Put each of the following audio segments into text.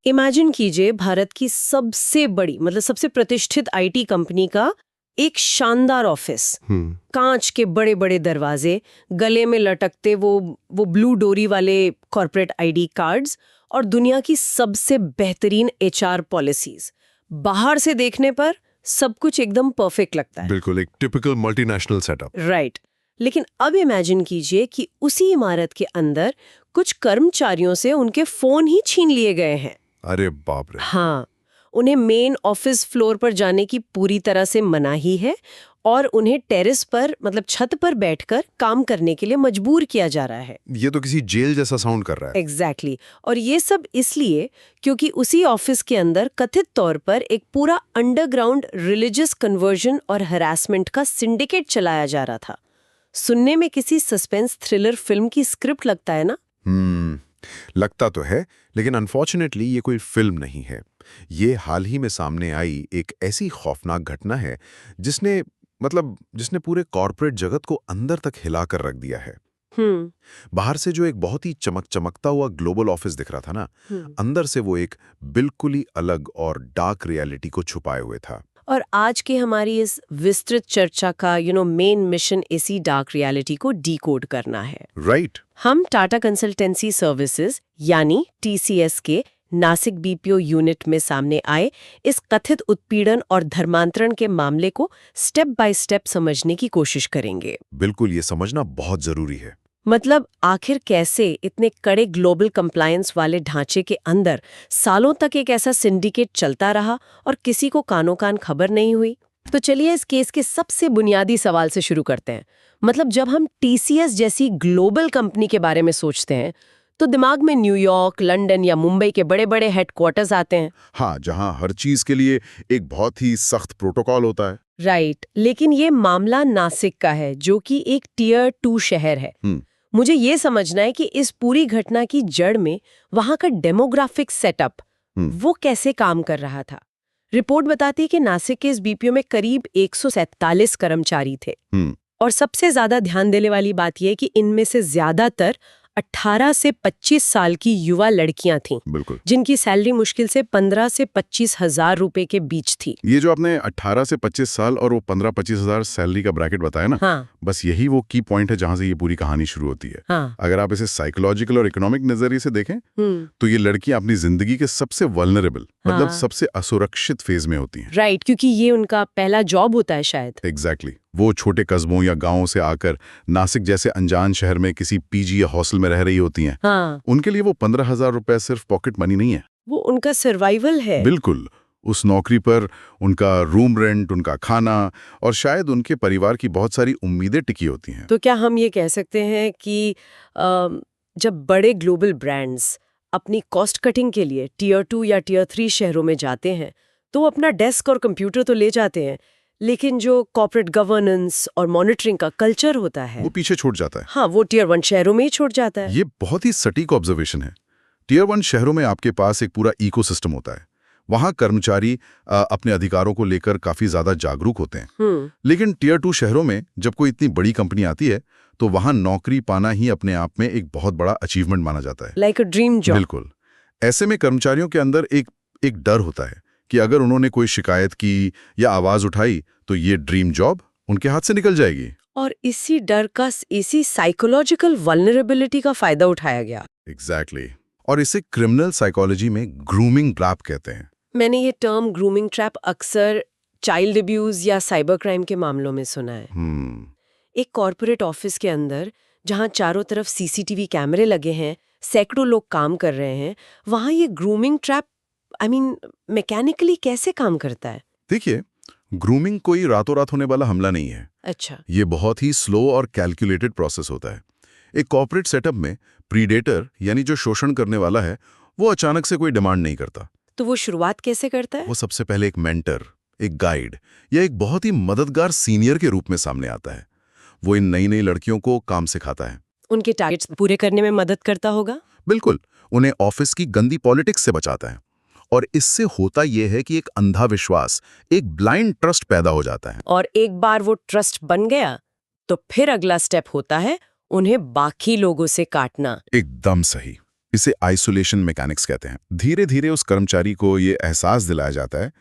Imagine कीजिए भारत की सबसे बड़ी मतलब सबसे प्रतिष्ठित आईटी कंपनी का एक शानदार ऑफिस, कांच के बड़े बड़े दरवाजे, गले में लटकते वो ब्लू डोरी वाले कॉर्पोरेट आईडी कार्ड्स और दुनिया की सबसे बेहतरीन एचआर पॉलिसीज। बाहर से देखने पर सब कुछ एकदम परफेक्ट लगता है, बिल्कुल एक टिपिकल मल्टीनेशनल सेटअप। राइट। लेकिन अब इमेजिन कीजिए कि उसी इमारत के अंदर कुछ कर्मचारियों से उनके फोन ही छीन लिए गए हैं। अरे बाप रे। हाँ, उन्हें मेन ऑफिस फ्लोर पर जाने की पूरी तरह से मनाही है और उन्हें टेरेस पर मतलब छत पर बैठकर काम करने के लिए मजबूर किया जा रहा है। ये तो किसी जेल जैसा साउंड कर रहा है। एग्जैक्टली और ये सब इसलिए क्योंकि उसी ऑफिस के अंदर कथित तौर पर एक पूरा अंडरग्राउंड रिलीजियस कन्वर्जन और हरासमेंट का सिंडिकेट चलाया जा रहा था। सुनने में किसी सस्पेंस थ्रिलर फिल्म की स्क्रिप्ट लगता है ना? लगता तो है, लेकिन अनफॉर्चुनेटली ये कोई फिल्म नहीं है। ये हाल ही में सामने आई एक ऐसी खौफनाक घटना है जिसने पूरे कॉर्पोरेट जगत को अंदर तक हिला कर रख दिया है। बाहर से जो एक बहुत ही चमकता हुआ ग्लोबल ऑफिस दिख रहा था ना, अंदर से वो एक बिल्कुल ही अलग और डार्क रियलिटी को छुपाए हुए था। और आज की हमारी इस विस्तृत चर्चा का मेन मिशन इसी डार्क रियलिटी को डीकोड करना है। राइट। हम टाटा कंसल्टेंसी सर्विसेज यानी टीसीएस के नासिक बीपीओ यूनिट में सामने आए इस कथित उत्पीड़न और धर्मांतरण के मामले को स्टेप बाय स्टेप समझने की कोशिश करेंगे। बिल्कुल, ये समझना बहुत जरूरी है। मतलब आखिर कैसे इतने कड़े ग्लोबल कंप्लायंस वाले ढांचे के अंदर सालों तक एक ऐसा सिंडिकेट चलता रहा और किसी को कानो कान खबर नहीं हुई। तो चलिए इस केस के सबसे बुनियादी सवाल से शुरू करते हैं। मतलब जब हम टीसीएस जैसी ग्लोबल कंपनी के बारे में सोचते हैं तो दिमाग में न्यूयॉर्क, लंदन या मुंबई के बड़े बड़े हेडक्वार्टर्स आते हैं। हाँ, जहाँ हर चीज के लिए एक बहुत ही सख्त प्रोटोकॉल होता है। राइट, लेकिन ये मामला नासिक का है जो कि एक टियर 2 शहर है। मुझे ये समझना है कि इस पूरी घटना की जड़ में वहां का डेमोग्राफिक सेटअप वो कैसे काम कर रहा था। रिपोर्ट बताती है कि नासिक के इस बीपीओ में करीब 147 कर्मचारी थे और सबसे ज्यादा ध्यान देने वाली बात यह है कि इनमें से ज्यादातर 18 से 25 साल की युवा लड़कियां थीं, जिनकी सैलरी मुश्किल से 15 से 25 हजार रुपए के बीच थी। ये जो आपने 18 से 25 साल और वो 15-25 हजार सैलरी का ब्रैकेट बताया ना, हाँ। बस यही वो की पॉइंट है जहां से ये पूरी कहानी शुरू होती है। हाँ। अगर आप इसे साइकोलॉजिकल और इकोनॉमिक नजरिए से देखें तो ये लड़कियां अपनी जिंदगी के सबसे वल्नरेबल मतलब सबसे असुरक्षित फेज में होती हैं। राइट, क्योंकि ये उनका पहला जॉब होता है शायद। एग्जैक्टली। वो छोटे कस्बों या गांवों से आकर नासिक जैसे अनजान शहर में किसी पीजी या हॉस्टल में रह रही होती हैं। उनके लिए वो 15,000 रुपए सिर्फ पॉकेट मनी नहीं है, वो उनका सर्वाइवल है। बिल्कुल। उस नौकरी पर उनका रूम रेंट, उनका खाना और शायद उनके परिवार की बहुत सारी उम्मीदें टिकी होती हैं। तो क्या हम ये कह सकते हैं कि जब बड़े ग्लोबल ब्रांड्स अपनी कॉस्ट कटिंग के लिए टियर 2 या टियर 3 शहरों में जाते हैं तो वो अपना डेस्क और कंप्यूटर तो ले जाते हैं, लेकिन जो कॉर्पोरेट गवर्नेंस और मॉनिटरिंग का कल्चर होता है वो पीछे छूट जाता है। हाँ, वो टियर 1 शहरों में ही छूट जाता है। ये बहुत ही सटीक ऑब्जर्वेशन है। टियर 1 शहरों में आपके पास एक पूरा इकोसिस्टम होता है। वहां कर्मचारी अपने अधिकारों को लेकर काफी ज्यादा जागरूक होते हैं। लेकिन टियर 2 शहरों में जब कोई इतनी बड़ी कंपनी आती है तो वहां नौकरी पाना ही अपने आप में एक बहुत बड़ा अचीवमेंट माना जाता है, लाइक अ ड्रीम जॉब। बिल्कुल। ऐसे में कर्मचारियों के अंदर एक डर होता है कि अगर उन्होंने कोई शिकायत की या आवाज उठाई तो ये ड्रीम जॉब उनके हाथ से निकल जाएगी। और इसी डर का, इसी साइकोलॉजिकल वल्नरेबिलिटी का फायदा उठाया गया। एग्जैक्टली। और इसे क्रिमिनल साइकोलॉजी में ग्रूमिंग ट्रैप कहते हैं। मैंने ये टर्म ग्रूमिंग ट्रैप अक्सर चाइल्ड अब्यूज या साइबर क्राइम के मामलों में सुना है। एक कॉर्पोरेट ऑफिस के अंदर जहां चारों तरफ सीसीटीवी कैमरे लगे हैं, सैकड़ों लोग काम कर रहे हैं, वहां ये ग्रूमिंग ट्रैप मैकेनिकली कैसे काम करता है? देखिए, ग्रूमिंग कोई रातों रात होने वाला हमला नहीं है। अच्छा। ये बहुत ही स्लो और कैलकुलेटेड प्रोसेस होता है। एक कॉर्पोरेट सेटअप में प्रीडेटर यानी जो शोषण करने वाला है वो अचानक से कोई डिमांड नहीं करता। तो वो शुरुआत कैसे करता है? वो सबसे पहले एक मेंटर, एक गाइड या एक बहुत ही मददगार सीनियर के रूप में सामने आता है। वो इन नई नई लड़कियों को काम सिखाता है, उनके टारगेट्स पूरे करने में मदद करता होगा। बिल्कुल। उन्हें ऑफिस की गंदी पॉलिटिक्स से बचाता है। और इससे होता यह है कि एक अंधा विश्वास, एक ब्लाइंड ट्रस्ट पैदा हो जाता है। और एक बार वो ट्रस्ट बन गया तो फिर अगला स्टेप होता है उन्हें बाकी लोगों से काटना। एकदम सही। इसे आइसोलेशन मैकेनिक्स कहते हैं। धीरे धीरे उस कर्मचारी को ये एहसास दिलाया जाता है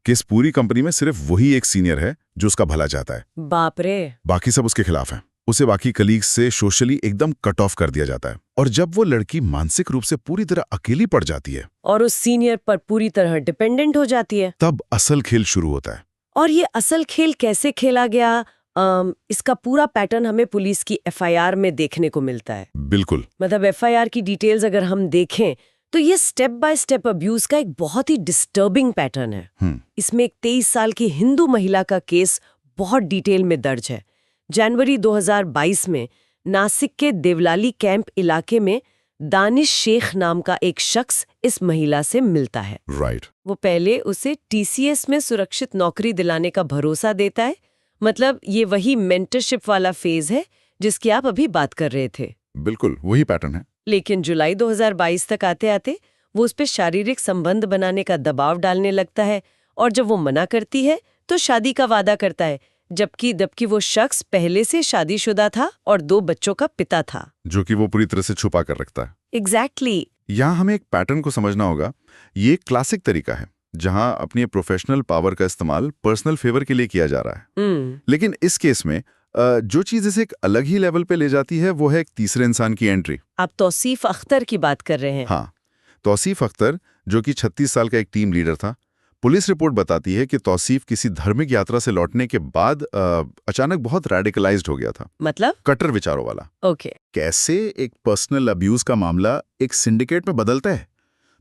कि इस पूरी कंपनी में सिर्फ वही एक सीनियर है जो उसका भला चाहता है। बाप रे। बाकी सब उसके खिलाफ हैं। उसे बाकी कलीग्स से सोशली एकदम कट ऑफ कर दिया जाता है। और जब वो लड़की मानसिक रूप से पूरी तरह अकेली पड़ जाती है और उस सीनियर पर पूरी तरह डिपेंडेंट हो जाती है, तब असल खेल शुरू होता है। और ये असल खेल कैसे खेला गया, इसका पूरा पैटर्न हमें पुलिस की एफआईआर में देखने को मिलता है। बिल्कुल। मतलब एफआईआर की डिटेल्स अगर हम देखें तो ये स्टेप बाय स्टेप अब्यूज का एक बहुत ही डिस्टर्बिंग पैटर्न है। इसमें एक 23 साल की हिंदू महिला का केस बहुत डिटेल में दर्ज है। जनवरी 2022 में नासिक के देवलाली कैंप इलाके में दानिश शेख नाम का एक शख्स इस महिला से मिलता है। राइट। वो पहले उसे टीसीएस में सुरक्षित नौकरी दिलाने का भरोसा देता है। मतलब ये वही मेंटरशिप वाला फेज है जिसकी आप अभी बात कर रहे थे। बिल्कुल वही पैटर्न है। लेकिन जुलाई 2022 तक आते आते वो उस पर शारीरिक संबंध बनाने का दबाव डालने लगता है, और जब वो मना करती है तो शादी का वादा करता है, जबकि वो शख्स पहले से शादीशुदा था और 2 बच्चों का पिता था, जो कि वो पूरी तरह से छुपा कर रखता है। एग्जैक्टली। यहाँ हमें एक पैटर्न को समझना होगा। ये एक क्लासिक तरीका है जहां अपनी प्रोफेशनल पावर का इस्तेमाल पर्सनल फेवर के लिए किया जा रहा है। लेकिन इस केस में जो चीज इसे एक अलग ही लेवल पे ले जाती है वो है एक तीसरे इंसान की एंट्री। आप तौसीफ अख्तर की बात कर रहे हैं। हाँ, तौसीफ अख्तर जो कि 36 साल का एक टीम लीडर था। पुलिस रिपोर्ट बताती है कि तौसीफ किसी धार्मिक यात्रा से लौटने के बाद अचानक बहुत रेडिकलाइज्ड हो गया था। मतलब कट्टर विचारों वाला। ओके। कैसे एक पर्सनल अब्यूज का मामला एक सिंडिकेट में बदलता है।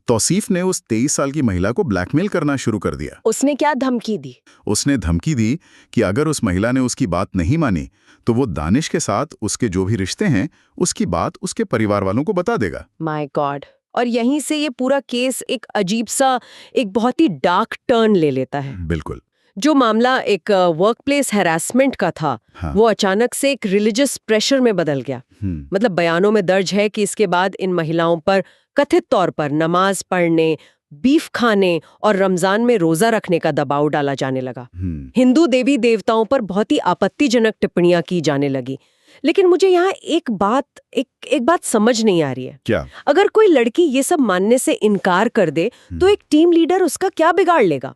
तौसीफ ने उस 23 साल की महिला को ब्लैकमेल करना शुरू कर दिया। उसने क्या धमकी दी? उसने धमकी दी कि अगर उस महिला ने उसकी बात नहीं मानी तो वो दानिश के साथ उसके जो भी रिश्ते हैं उसकी बात उसके परिवार वालों को बता देगा। My God. और यहीं से ये पूरा केस एक अजीब सा, एक बहुत ही डार्क टर्न ले लेता है। बिल्कुल। जो मामला एक वर्कप्लेस हैरासमेंट का था, हाँ। वो अचानक से एक रिलीजियस प्रेशर में बदल गया। मतलब बयानों में दर्ज है कि इसके बाद इन महिलाओं पर कथित तौर पर नमाज पढ़ने, बीफ खाने और रमजान में रोजा रखने का दबाव डाला जाने लगा। हिंदू देवी देवताओं पर बहुत ही आपत्तिजनक टिप्पणियां की जाने लगी। लेकिन मुझे यहाँ एक बात समझ नहीं आ रही है। क्या? अगर कोई लड़की ये सब मानने से इनकार कर दे तो एक टीम लीडर उसका क्या बिगाड़ लेगा?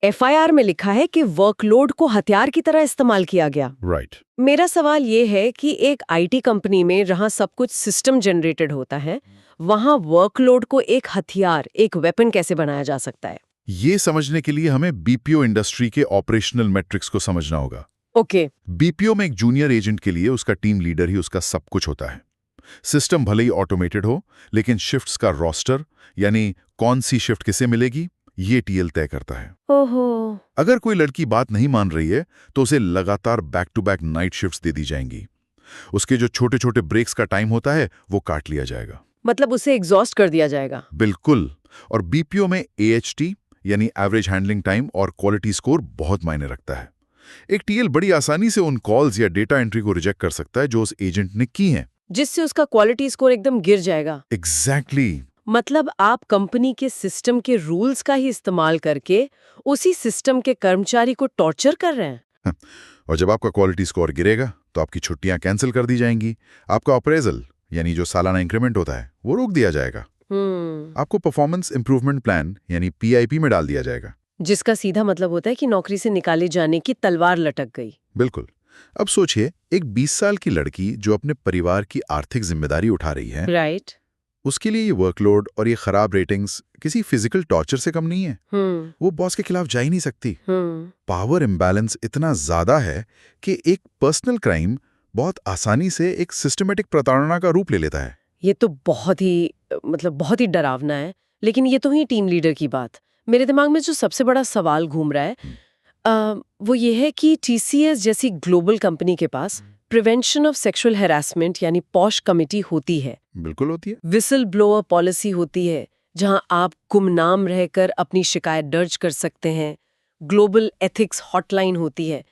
एफआईआर में लिखा है कि वर्कलोड को हथियार की तरह इस्तेमाल किया गया। राइट। मेरा सवाल ये है कि एक आईटी कंपनी में जहां सब कुछ सिस्टम जनरेटेड होता है, वहां वर्कलोड को एक हथियार, एक वेपन कैसे बनाया जा सकता है? ये समझने के लिए हमें बीपीओ इंडस्ट्री के ऑपरेशनल मैट्रिक्स को समझना होगा। ओके। बीपीओ में एक जूनियर एजेंट के लिए उसका टीम लीडर ही उसका सब कुछ होता है। सिस्टम भले ही ऑटोमेटेड हो, लेकिन शिफ्ट्स का रोस्टर, यानी कौन सी शिफ्ट किसे मिलेगी, ये टीएल तय करता है। ओहो। अगर कोई लड़की बात नहीं मान रही है तो उसे लगातार back to back night shifts दे दी जाएंगी। उसके जो छोटे छोटे ब्रेक्स का टाइम होता है वो काट लिया जाएगा। मतलब उसे एग्जॉस्ट कर दिया जाएगा। बिल्कुल। और बीपीओ में एएचटी यानी एवरेज हैंडलिंग टाइम और क्वालिटी स्कोर बहुत मायने रखता है। एक टीएल बड़ी आसानी से उन कॉल्स या डेटा एंट्री को रिजेक्ट कर सकता है जो उस एजेंट ने की हैं, जिससे उसका क्वालिटी स्कोर एकदम गिर जाएगा। एग्जैक्टली। मतलब आप कंपनी के सिस्टम के रूल्स का ही इस्तेमाल करके उसी सिस्टम के कर्मचारी को टॉर्चर कर रहे हैं। और जब आपका क्वालिटी स्कोर गिरेगा तो आपकी छुट्टियां कैंसिल कर दी जाएंगी। आपका अप्रेजल यानी जो सालाना इंक्रीमेंट होता है वो रोक दिया जाएगा। आपको परफॉर्मेंस इंप्रूवमेंट प्लान यानी पीआईपी में डाल दिया जाएगा, जिसका सीधा मतलब होता है कि नौकरी से निकाले जाने की तलवार लटक गई। बिल्कुल। अब सोचिए, एक 20 साल की लड़की जो अपने परिवार की आर्थिक जिम्मेदारी उठा रही है, राइट। उसके लिए ये वर्कलोड और ये खराब रेटिंग्स किसी फिजिकल टॉर्चर से कम नहीं है। वो बॉस के खिलाफ जा ही नहीं सकती। पावर इम्बैलेंस इतना ज्यादा है कि एक पर्सनल क्राइम बहुत आसानी से एक सिस्टमेटिक प्रताड़ना का रूप ले लेता है। ये तो बहुत ही डरावना है। लेकिन ये तो ही टीम लीडर की बात। मेरे दिमाग में जो सबसे बड़ा सवाल घूम रहा है वो ये है कि टीसीएस जैसी ग्लोबल कंपनी के पास प्रिवेंशन ऑफ सेक्सुअल हैरासमेंट यानी पॉश कमिटी होती है। बिल्कुल होती है। विसल ब्लोअर पॉलिसी होती है जहां आप गुमनाम रहकर अपनी शिकायत दर्ज कर सकते हैं। ग्लोबल एथिक्स हॉटलाइन होती है।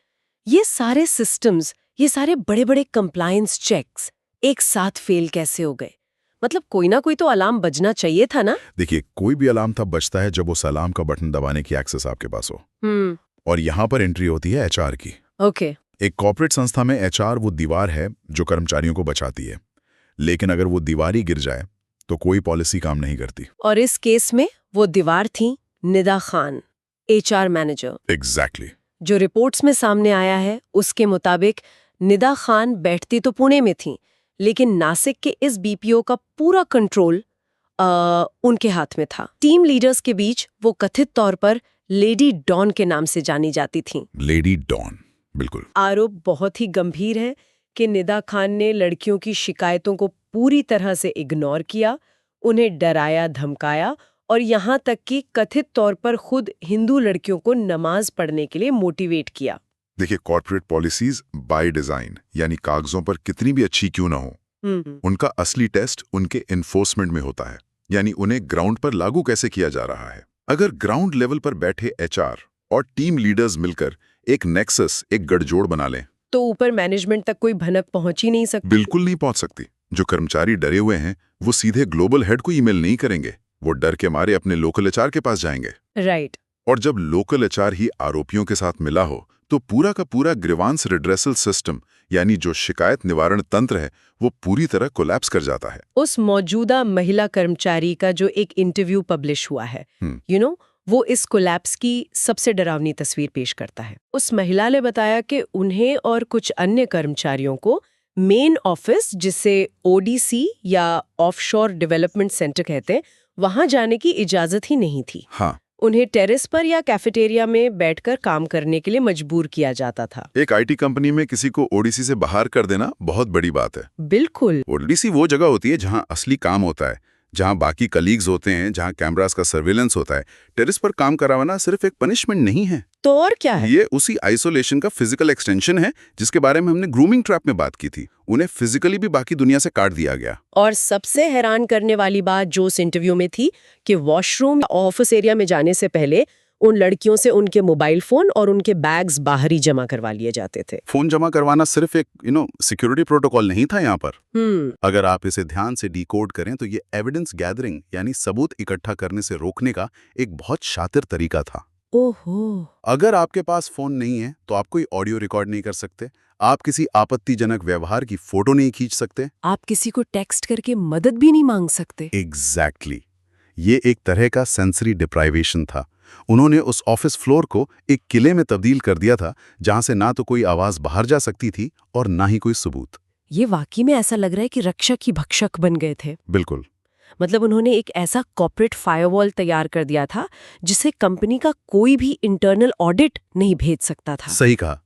ये सारे सिस्टम्स, ये सारे बड़े बड़े कंप्लायंस चेक्स एक साथ फेल कैसे हो गए? मतलब कोई ना कोई तो अलार्म बजना चाहिए था ना। देखिए, कोई भी अलार्म तब बजता है जब उस अलार्म का बटन दबाने की एक्सेस आपके पास हो। और यहाँ पर एंट्री होती है एचआर की। ओके। एक कॉर्पोरेट संस्था में एचआर वो दीवार है जो कर्मचारियों को बचाती है। लेकिन अगर वो दीवार ही गिर जाए तो कोई पॉलिसी काम नहीं करती। और इस केस में वो दीवार थी Nida Khan, HR manager. Exactly. जो रिपोर्ट्स में सामने आया है उसके मुताबिक निदा खान बैठती तो पुणे में थी, लेकिन नासिक के इस BPO का पूरा कंट्रोल उनके हाथ में था। टीम लीडर्स के बीच वो कथित तौर पर लेडी डॉन के नाम से जानी जाती थीं। लेडी डॉन, बिल्कुल। आरोप बहुत ही गंभीर है कि निदा खान ने लड़कियों की शिकायतों को पूरी तरह से इग्नोर किया, उन्हें डराया धमकाया और यहाँ तक कि कथित तौर पर खुद हिंदू लड़कियों को नमाज पढ़ने के लिए मोटिवेट किया। देखिए, कॉर्पोरेट पॉलिसीज बाय डिजाइन, यानी कागजों पर कितनी भी अच्छी क्यों ना हो, उनका असली टेस्ट उनके एनफोर्समेंट में होता है, यानी उन्हें ग्राउंड पर लागू कैसे किया जा रहा है। अगर ग्राउंड लेवल पर बैठे HR और टीम लीडर्स मिलकर एक नेक्सस, एक गठजोड़ बना लें, तो ऊपर मैनेजमेंट तक कोई भनक पहुंच ही नहीं सकती। बिल्कुल नहीं पहुंच सकती। जो कर्मचारी डरे हुए हैं वो सीधे ग्लोबल हेड को ईमेल नहीं करेंगे, वो डर के मारे अपने लोकल HR के पास जाएंगे। राइट। और जब लोकल HR ही आरोपियों के साथ मिला हो तो पूरा का पूरा ग्रीवांस रिड्रेसल सिस्टम, यानी जो शिकायत निवारण तंत्र है, वो पूरी तरह कोलैप्स कर जाता है। उस मौजूदा महिला कर्मचारी का जो एक इंटरव्यू पब्लिश हुआ है, वो इस कोलैप्स की सबसे डरावनी तस्वीर पेश करता है। उस महिला ने बताया कि उन्हें और कुछ अन्य कर्मचारियों को मेन ऑफिस, जिसे ODC या ऑफशोर डेवलपमेंट सेंटर कहते हैं, वहां जाने की इजाजत ही नहीं थी। हाँ। उन्हें टेरेस पर या कैफेटेरिया में बैठकर काम करने के लिए मजबूर किया जाता था। एक IT कंपनी में किसी को ODC से बाहर कर देना बहुत बड़ी बात है। बिल्कुल। ODC वो जगह होती है जहां असली काम होता है, जहां बाकी कलीग्स होते हैं, जहां कैमरास का सर्विलेंस होता है। टेरेस पर काम कराना सिर्फ एक पनिशमेंट नहीं है, तो और क्या है? ये उसी आइसोलेशन का फिजिकल एक्सटेंशन है जिसके बारे में हमने ग्रूमिंग ट्रैप में बात की थी। उन्हें फिजिकली भी बाकी दुनिया से काट दिया गया। और सबसे हैरान करने वाली बात जो उस इंटरव्यू में थी कि वॉशरूम, ऑफिस एरिया में जाने से पहले उन लड़कियों से उनके मोबाइल फोन और उनके बैग्स बाहर ही जमा करवा लिए जाते थे। फोन जमा करवाना सिर्फ एक सिक्योरिटी प्रोटोकॉल नहीं था यहाँ पर। अगर आप इसे ध्यान से डिकोड करें तो ये एविडेंस गैदरिंग, यानी सबूत इकट्ठा करने से रोकने का एक बहुत शातिर तरीका था। ओहो। अगर आपके पास फोन नहीं है तो आप कोई ऑडियो रिकॉर्ड नहीं कर सकते, आप किसी आपत्तिजनक व्यवहार की फोटो नहीं खींच सकते, आप किसी को टेक्स्ट करके मदद भी नहीं मांग सकते। एग्जैक्टली। ये एक तरह का सेंसरी डिप्राइवेशन था। उन्होंने उस ऑफिस फ्लोर को एक किले में तब्दील कर दिया था, जहां से ना तो कोई आवाज बाहर जा सकती थी और ना ही कोई सबूत। ये वाकई में ऐसा लग रहा है कि रक्षक ही भक्षक बन गए थे। बिल्कुल। मतलब उन्होंने एक ऐसा कॉर्पोरेट फायरवॉल तैयार कर दिया था जिसे कंपनी का कोई भी इंटरनल ऑडिट नहीं भेज सकता था। सही कहा।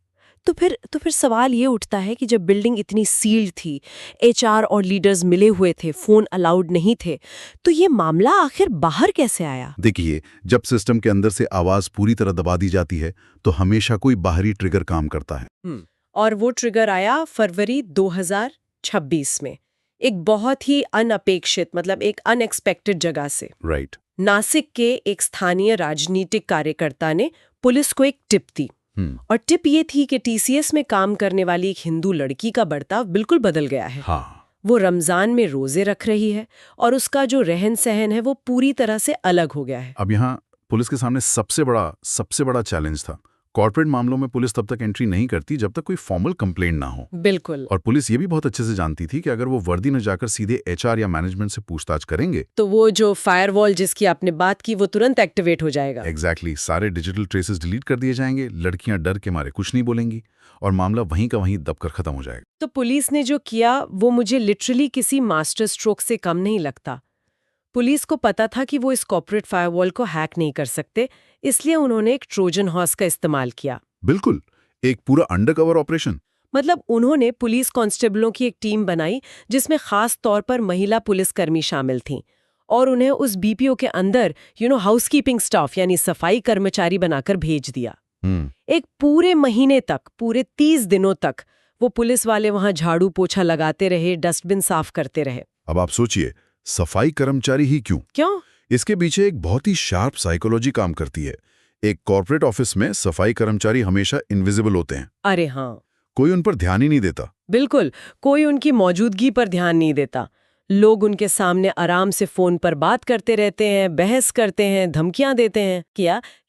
तो फिर सवाल ये उठता है कि जब बिल्डिंग इतनी सील्ड थी, HR और लीडर्स मिले हुए थे, फोन अलाउड नहीं थे, तो ये मामला आखिर बाहर कैसे आया? देखिए, जब सिस्टम के अंदर से आवाज पूरी तरह दबा दी जाती है तो हमेशा कोई बाहरी ट्रिगर काम करता है। और वो ट्रिगर आया फरवरी 2026 में, एक बहुत ही अनअपेक्षित, मतलब एक अनएक्सपेक्टेड जगह से। राइट। नासिक के एक स्थानीय राजनीतिक कार्यकर्ता ने पुलिस को एक टिप दी। और टिप ये थी कि TCS में काम करने वाली एक हिंदू लड़की का बर्ताव बिल्कुल बदल गया है। हाँ। वो रमजान में रोजे रख रही है और उसका जो रहन सहन है वो पूरी तरह से अलग हो गया है। अब यहाँ पुलिस के सामने सबसे बड़ा चैलेंज था। कॉर्पोरेट मामलों में पुलिस तब तक एंट्री नहीं करती जब तक कोई फॉर्मल कंप्लेंट ना हो। बिल्कुल। और पुलिस ये भी बहुत अच्छे से जानती थी कि अगर वो वर्दी न जाकर सीधे HR या मैनेजमेंट से पूछताछ करेंगे तो वो जो फायरवॉल जिसकी आपने बात की वो तुरंत एक्टिवेट हो जाएगा। एग्जैक्टली। सारे डिजिटल ट्रेसेस डिलीट कर दिए जाएंगे, लड़कियां डर के मारे कुछ नहीं बोलेंगी और मामला वहीं का वहीं दबकर खत्म हो जाएगा। तो पुलिस ने जो किया वो मुझे लिटरली किसी मास्टर स्ट्रोक से कम नहीं लगता। पुलिस को पता था कि वो इस कॉर्पोरेट फायरवॉल को हैक नहीं कर सकते, इसलिए उन्होंने एक ट्रोजन हॉर्स का इस्तेमाल किया। बिल्कुल, एक पूरा अंडरकवर ऑपरेशन। मतलब उन्होंने पुलिस कांस्टेबलों की एक टीम बनाई जिसमें खास तौर पर महिला पुलिसकर्मी शामिल थीं और उन्हें उस BPO के अंदर हाउसकीपिंग स्टाफ यानी सफाई कर्मचारी बनाकर भेज दिया। एक पूरे महीने तक, पूरे 30 दिनों तक वो पुलिस वाले वहां झाड़ू पोछा लगाते रहे, डस्टबिन साफ करते रहे। अब आप सोचिए, सफाई कर्मचारी ही क्यों? इसके पीछे एक बहुत ही शार्प साइकोलॉजी काम करती है। एक कॉर्पोरेट ऑफिस में सफाई कर्मचारी हमेशा इनविजिबल होते हैं। अरे हाँ, कोई उन पर ध्यान ही नहीं देता। बिल्कुल, कोई उनकी मौजूदगी पर ध्यान नहीं देता। लोग उनके सामने आराम से फोन पर बात करते रहते हैं, बहस करते हैं, धमकियां देते हैं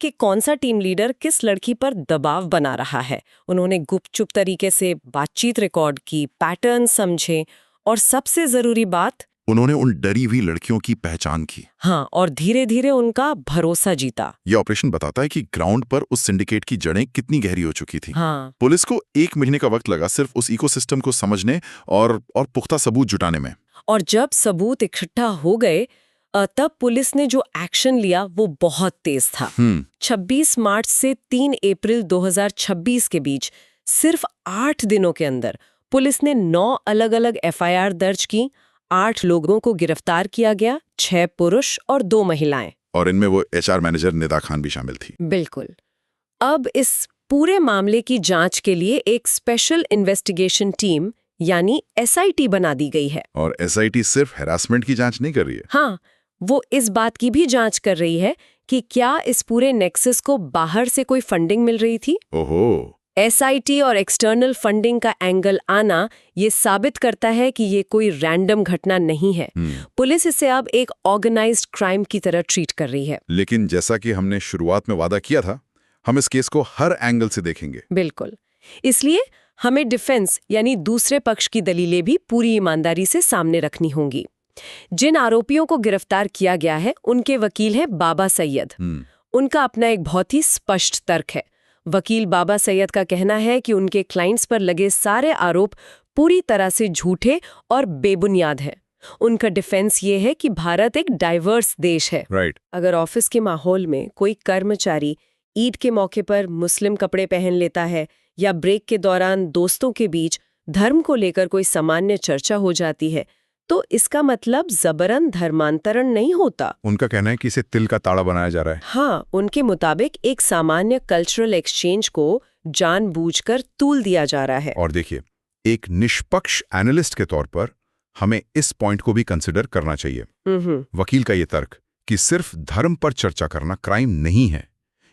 कि कौन सा टीम लीडर किस लड़की पर दबाव बना रहा है। उन्होंने गुपचुप तरीके से बातचीत रिकॉर्ड की, पैटर्न समझे और सबसे जरूरी बात, उन्होंने उन डरी हुई लड़कियों की पहचान की। हाँ, और धीरे धीरे उनका भरोसा जीता। ये ऑपरेशन बताता है कि ग्राउंड पर उस सिंडिकेट की जड़ें कितनी गहरी हो चुकी थी। हाँ। पुलिस को 1 महीने का वक्त लगा सिर्फ उस इकोसिस्टम को समझने और पुख्ता सबूत जुटाने में। और जब सबूत इकट्ठा हो गए तब पुलिस ने जो एक्शन लिया वो बहुत तेज था। 26 मार्च से 3 अप्रैल 2026 के बीच सिर्फ 8 दिनों के अंदर पुलिस ने 9 अलग-अलग एफआईआर दर्ज की, 8 लोगों को गिरफ्तार किया गया, 6 पुरुष और 2 महिलाएं। और इनमें वो एचआर मैनेजर निदा खान भी शामिल थी। बिल्कुल। अब इस पूरे मामले की जांच के लिए एक स्पेशल इन्वेस्टिगेशन टीम यानी एसआईटी बना दी गई है। और एसआईटी सिर्फ हैरासमेंट की जांच नहीं कर रही है। हाँ, वो इस बात की भी जांच कर रही है कि क्या इस पूरे नेक्सस को बाहर से कोई फंडिंग मिल रही थी। ओहो। एसआईटी और एक्सटर्नल फंडिंग का एंगल आना ये साबित करता है कि ये कोई रैंडम घटना नहीं है। पुलिस इसे अब एक ऑर्गेनाइज्ड क्राइम की तरह ट्रीट कर रही है। लेकिन जैसा कि हमने शुरुआत में वादा किया था, हम इस केस को हर एंगल से देखेंगे। बिल्कुल। इसलिए हमें डिफेंस यानी दूसरे पक्ष की दलीलें भी पूरी ईमानदारी से सामने रखनी होंगी। जिन आरोपियों को गिरफ्तार किया गया है उनके वकील है बाबा सैयद। उनका अपना एक बहुत ही स्पष्ट तर्क है। वकील बाबा सैयद का कहना है कि उनके क्लाइंट्स पर लगे सारे आरोप पूरी तरह से झूठे और बेबुनियाद हैं। उनका डिफेंस ये है कि भारत एक डाइवर्स देश है। राइट। अगर ऑफिस के माहौल में कोई कर्मचारी ईद के मौके पर मुस्लिम कपड़े पहन लेता है या ब्रेक के दौरान दोस्तों के बीच धर्म को लेकर कोई सामान्य चर्चा हो जाती है, तो इसका मतलब जबरन धर्मांतरण नहीं होता। उनका कहना है कि इसे तिल का ताड़ा बनाया जा रहा है। हाँ, उनके मुताबिक एक सामान्य कल्चरल एक्सचेंज को जानबूझकर तूल दिया जा रहा है। और देखिए, एक निष्पक्ष एनालिस्ट के तौर पर हमें इस पॉइंट को भी कंसिडर करना चाहिए। वकील का ये तर्क कि सिर्फ धर्म पर चर्चा करना क्राइम नहीं है,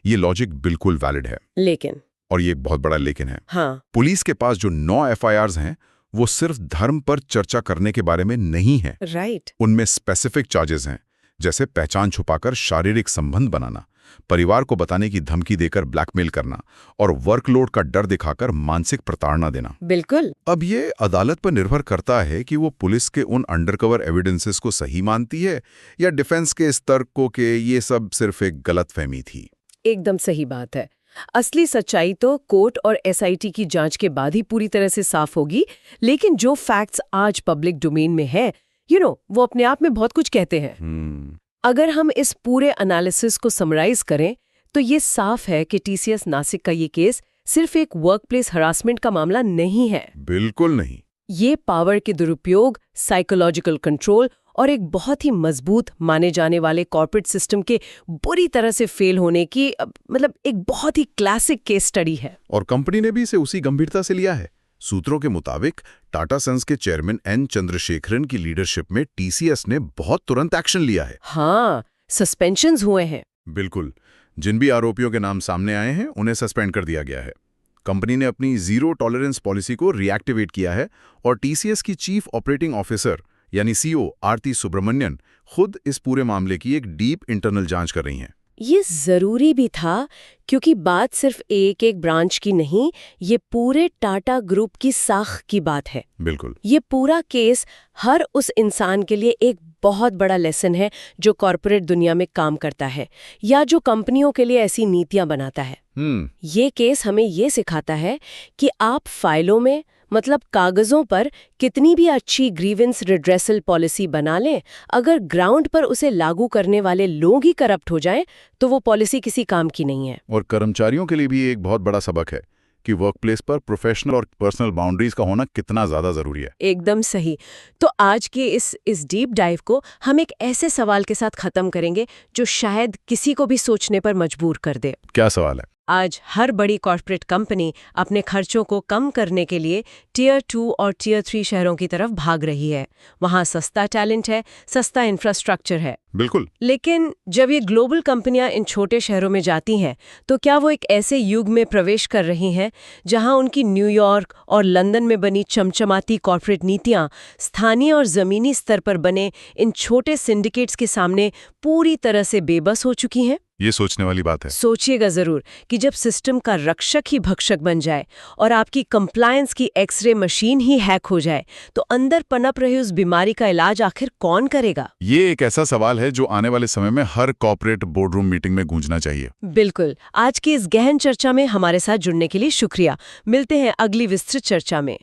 ये लॉजिक बिल्कुल वैलिड है। लेकिन, और ये बहुत बड़ा लेकिन है, हाँ, पुलिस के पास जो 9 एफआईआर्स हैं वो सिर्फ धर्म पर चर्चा करने के बारे में नहीं है। राइट। उनमें स्पेसिफिक चार्जेस हैं, जैसे पहचान छुपाकर शारीरिक संबंध बनाना, परिवार को बताने की धमकी देकर ब्लैकमेल करना और वर्कलोड का डर दिखाकर मानसिक प्रताड़ना देना। बिल्कुल। अब ये अदालत पर निर्भर करता है कि वो पुलिस के उन अंडरकवर एविडेंसेस को सही मानती है या डिफेंस के इस तर्क को कि ये सब सिर्फ एक गलतफहमी थी। एकदम सही बात है। असली सच्चाई तो कोर्ट और एसआईटी की जांच के बाद ही पूरी तरह से साफ होगी, लेकिन जो फैक्ट्स आज पब्लिक डोमेन में है, वो अपने आप में बहुत कुछ कहते हैं। अगर हम इस पूरे एनालिसिस को समराइज करें तो ये साफ है कि टीसीएस नासिक का ये केस सिर्फ एक वर्कप्लेस हरासमेंट का मामला नहीं है। बिल्कुल नहीं। ये पावर के दुरुपयोग, साइकोलॉजिकल कंट्रोल और एक बहुत ही मजबूत माने जाने वाले कॉर्पोरेट सिस्टम के बुरी तरह से फेल होने की एक बहुत ही क्लासिक केस स्टडी है। और कंपनी ने भी इसे उसी गंभीरता से लिया है। सूत्रों के मुताबिक टाटा सन्स के चेयरमैन एन चंद्रशेखरन की लीडरशिप में टीसीएस ने बहुत तुरंत एक्शन लिया है। हाँ, सस्पेंशंस हुए हैं। बिल्कुल। जिन भी आरोपियों के नाम सामने आए हैं उन्हें सस्पेंड कर दिया गया है। कंपनी ने अपनी जीरो टॉलरेंस पॉलिसी को रिएक्टिवेट किया है और टीसीएस की चीफ ऑपरेटिंग ऑफिसर यानी सीओ आरती सुब्रमण्यन खुद इस पूरे मामले की एक डीप इंटरनल जांच कर रही हैं। ये जरूरी भी था, क्योंकि बात सिर्फ एक ब्रांच की नहीं, ये पूरे टाटा ग्रुप की साख की बात है। बिल्कुल। ये पूरा केस हर उस इंसान के लिए एक बहुत बड़ा लेसन है जो कॉर्पोरेट दुनिया में काम करता है या जो कंपनियों के लिए ऐसी नीतियां बनाता है। ये केस हमें ये सिखाता है कि आप फाइलों में कागजों पर कितनी भी अच्छी ग्रीवेंस रिड्रेसल पॉलिसी बना लें, अगर ग्राउंड पर उसे लागू करने वाले लोग ही करप्ट हो जाएं, तो वो पॉलिसी किसी काम की नहीं है। और कर्मचारियों के लिए भी एक बहुत बड़ा सबक है कि वर्कप्लेस पर प्रोफेशनल और पर्सनल बाउंड्रीज का होना कितना ज्यादा जरूरी है। एकदम सही। तो आज के इस डीप डाइव को हम एक ऐसे सवाल के साथ खत्म करेंगे जो शायद किसी को भी सोचने पर मजबूर कर दे। क्या सवाल है? आज हर बड़ी कॉर्पोरेट कंपनी अपने खर्चों को कम करने के लिए टियर 2 और टियर 3 शहरों की तरफ भाग रही है। वहाँ सस्ता टैलेंट है, सस्ता इंफ्रास्ट्रक्चर है। बिल्कुल। लेकिन जब ये ग्लोबल कंपनियां इन छोटे शहरों में जाती हैं, तो क्या वो एक ऐसे युग में प्रवेश कर रही हैं जहां उनकी न्यूयॉर्क और लंदन में बनी चमचमाती कॉर्पोरेट नीतियां स्थानीय और जमीनी स्तर पर बने इन छोटे सिंडिकेट्स के सामने पूरी तरह से बेबस हो चुकी हैं? ये सोचने वाली बात है। सोचिएगा जरूर कि जब सिस्टम का रक्षक ही भक्षक बन जाए और आपकी कंप्लायंस की एक्सरे मशीन ही हैक हो जाए, तो अंदर पनप रही उस बीमारी का इलाज आखिर कौन करेगा? ये एक ऐसा सवाल है जो आने वाले समय में हर कॉर्पोरेट बोर्डरूम मीटिंग में गूंजना चाहिए। बिल्कुल। आज की इस गहन चर्चा में हमारे साथ जुड़ने के लिए शुक्रिया। मिलते हैं अगली विस्तृत चर्चा में।